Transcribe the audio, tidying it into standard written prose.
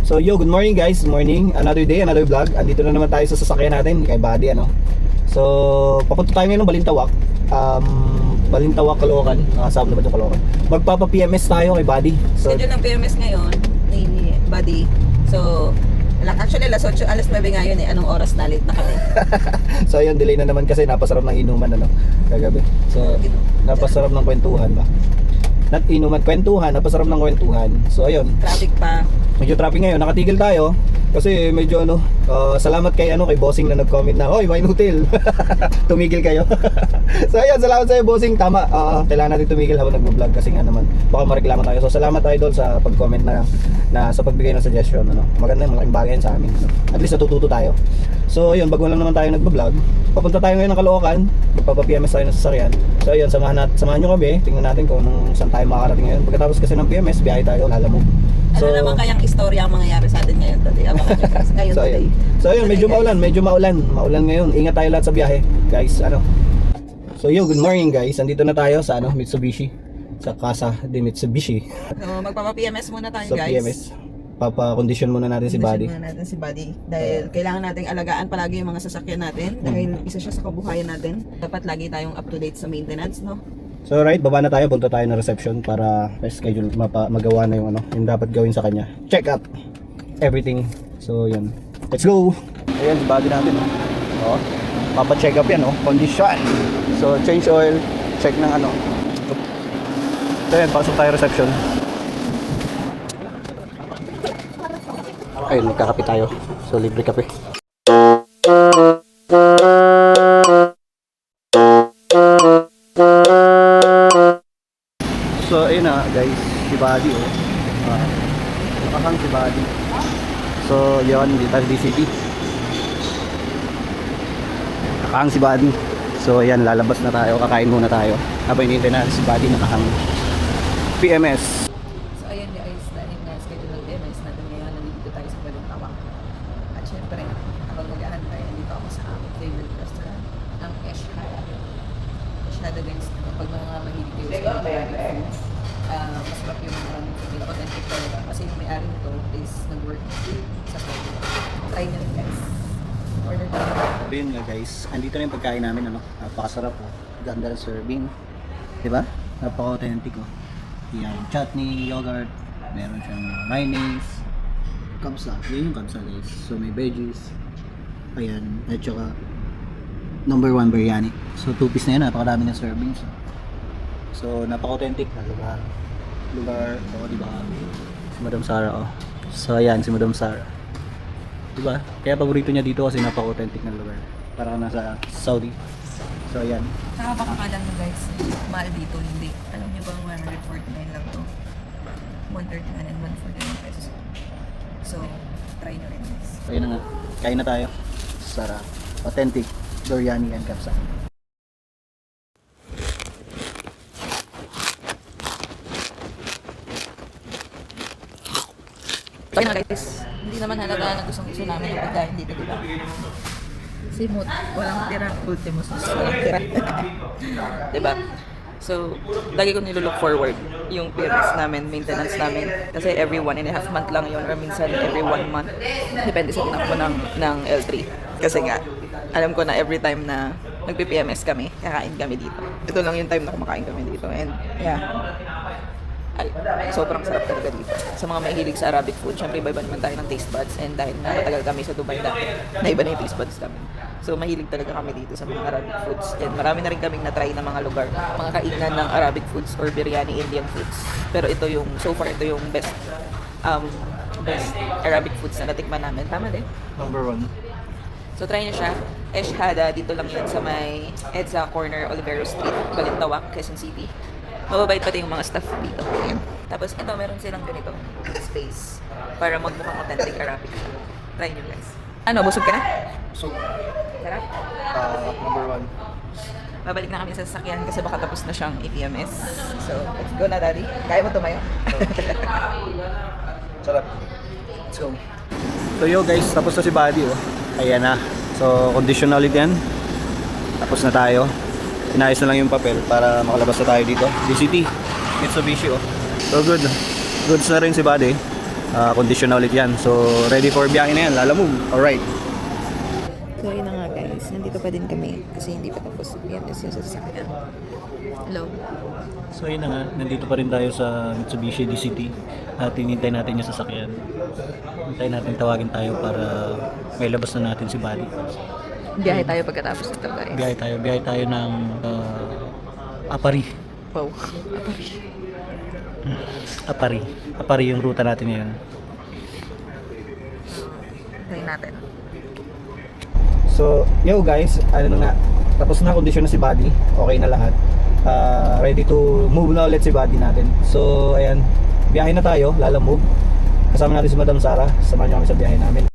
So yo, good morning guys, good morning. Another day, another vlog. Andito na naman tayo sa sasakyan natin kay Buddy, ano. So, papunta tayo ngayon ng Balintawak. Balintawak, Caloocan. Nakasama na ba ito, Caloocan? Magpapa-PMS tayo kay Buddy. So, Schedule ng PMS ngayon ni Buddy. So, actually alas 8, alas 9 nga yun eh. Anong oras na late na kami? so ayun, delay na naman kasi napasarap ng inuman, ano, kagabi. So, napasarap ng kwentuhan ba? Not inuman, kwentuhan, napasarap ng kwentuhan. So ayun, Traffic pa. medyo traffic ngayon, nakatigil tayo kasi medyo ano, salamat kay Bossing na nag-comment na, "Oy, wine hotel." Tumigil kayo. So ayun, salamat sa iyo Bossing. Tama, kailangan natin tumigil habang nagvo-vlog kasi nga naman baka mareklamo tayo. So salamat tayo sa pag-comment na sa pagbigay ng suggestion, ano. Maganda, malaking bagay yan sa amin, ano. At least natututo tayo. So ayun, bago lang naman tayo nagvo-vlog, papunta tayo ngayon ng Caloocan, magpapa-PMS tayo ng sasakyan. So ayun, samahan nyo kami, tingnan natin kung saan tayo makakarating ngayon. Pagkatapos kasi ng PMS, biyahe tayo, lalamog. Ano naman kayang istorya ang mangyayari sa atin ngayon today? Ngayon So today. ayun, medyo maulan ngayon. Ingat tayo lahat sa biyahe, guys, ano. So yo, good morning guys. Andito na tayo sa Mitsubishi, sa Casa de Mitsubishi. So, magpapa-PMS muna tayo, Sa guys. PMS. Papa-condition muna natin si Buddy. Condition muna natin si Buddy. Dahil kailangan nating alagaan palagi yung mga sasakyan natin. Dahil isa siya sa kabuhayan natin. Dapat lagi tayong up to date sa maintenance, no? So right, baba na tayo, punta tayo ng reception para schedule magawa na yung yung dapat gawin sa kanya. Check up everything. So yun. Let's go. Ayan, si Buddy natin. Oh. Papa-check up yan, condition. So change oil, check ng So yun, pasok tayo reception. Ayun, magkakape tayo. So libre kape. So ayun na guys, si Buddy nakahang si Buddy. So yun, dito tayo DCP. Nakahang si Buddy. So ayan, lalabas na tayo, kakain muna tayo. Habang hinihintay na si Buddy nakahang PMS. So ayun guys, dahil na schedule ng PMS natin ngayon, nandito tayo sa Balintawak. At syempre, habang mag-aantay, nandito ako sa aming favorite restaurant, ang Eshhada. Eshhada guys, pag mga mahilig kayo sa Arabic food, masarap yung Arabic food, authentic talaga. Kasi yung may-ari nito is nag-work sa Saudi. Try nyo rin guys. Order tayo. Ayun nga guys, andito na yung pagkain namin, napakasarap ganda ng serving, diba? Napaka-authentic Yan, chutney, yogurt, meron siyang mayonnaise, kabsa, yun yung kabsa guys. So may veggies, ayan, at saka number 1 biryani. So 2 piece na yun, napakarami ng servings. So napaka-authentic na lugar, diba? Si Madam Sara, So ayan, si Madam Sara, diba? Kaya paborito niya dito kasi napaka-authentic na lugar, parang nasa Saudi. So ayan. Nakapakakalan mo guys, mahal dito, hindi. Alam niyo bang 149 lang to? 139 and 149 pesos. So, try nyo rin guys. So yun na nga, kain na tayo. Sarap, authentic biryani and kabsa. So yun nga guys, hindi naman halata na gustong-gusto namin yung pagkain dito, diba? Simot, walang tira. Ultimos, walang tira. Diba? So, lagi ko nilook forward yung PMS namin, maintenance namin. Kasi every 1.5 month lang yun, or minsan every 1 month. Depende sa tinakbo ng L3. Kasi nga, alam ko na every time na nagpi-PMS kami, kakain kami dito. Ito lang yung time na kumakain kami dito. And yeah, ay, sobrang sarap talaga dito. Sa mga mahilig sa Arabic food, syempre iba naman tayo ng taste buds. And dahil na matagal kami sa Dubai dati, na iba na yung taste buds namin. So mahilig talaga kami dito sa mga Arabic foods. And marami na rin kaming na-try na mga lugar, mga kainan ng Arabic foods or biryani Indian foods. Pero ito yung, so far ito yung best Arabic foods na natikman namin. Tama din? Number 1. So try nyo siya. Eshhada, dito lang yun sa may EDSA corner, Olivero Street, Balintawak, Quezon City. Mababait pati yung mga staff dito. Ayan. Tapos ito, meron silang ganito space para magmukhang authentic Arabic. Try nyo guys. Ano, busog ka na? So, Sarap? number 1. Babalik na kami sa sasakyan kasi baka tapos na siyang APMS. So, let's go na daddy. Kaya mo tumayo? Sarap. Let's go. So yo guys, tapos na si Buddy Ayan na. So condition na ulit yan. Tapos na tayo. Inayos na lang yung papel para makalabas na tayo dito. DCT, Mitsubishi So good. Goods na rin si Buddy. Condition na ulit yan. So, ready for biyahe na yan. Lalamove. Alright. So yun na nga guys, nandito pa din kami kasi hindi pa tapos yan is yung sasakyan. Hello. So yun na nga, nandito pa rin tayo sa Mitsubishi DCT at hinintay natin yung sasakyan. Hintayin natin, tawagin tayo para may labas na natin si Buddy. Biyahe tayo pagkatapos nito guys. Biyahe tayo ng Apari. Wow. Apari yung ruta natin ngayon. Tayo natin. So, yo guys, ano na nga, tapos na kondisyon na si Buddy, okay na lahat. Ready to move na ulit si Buddy natin. So, ayan, biyahe na tayo, lalamove. Kasama natin si Madam Sara, samahan niyo kami sa biyahe namin.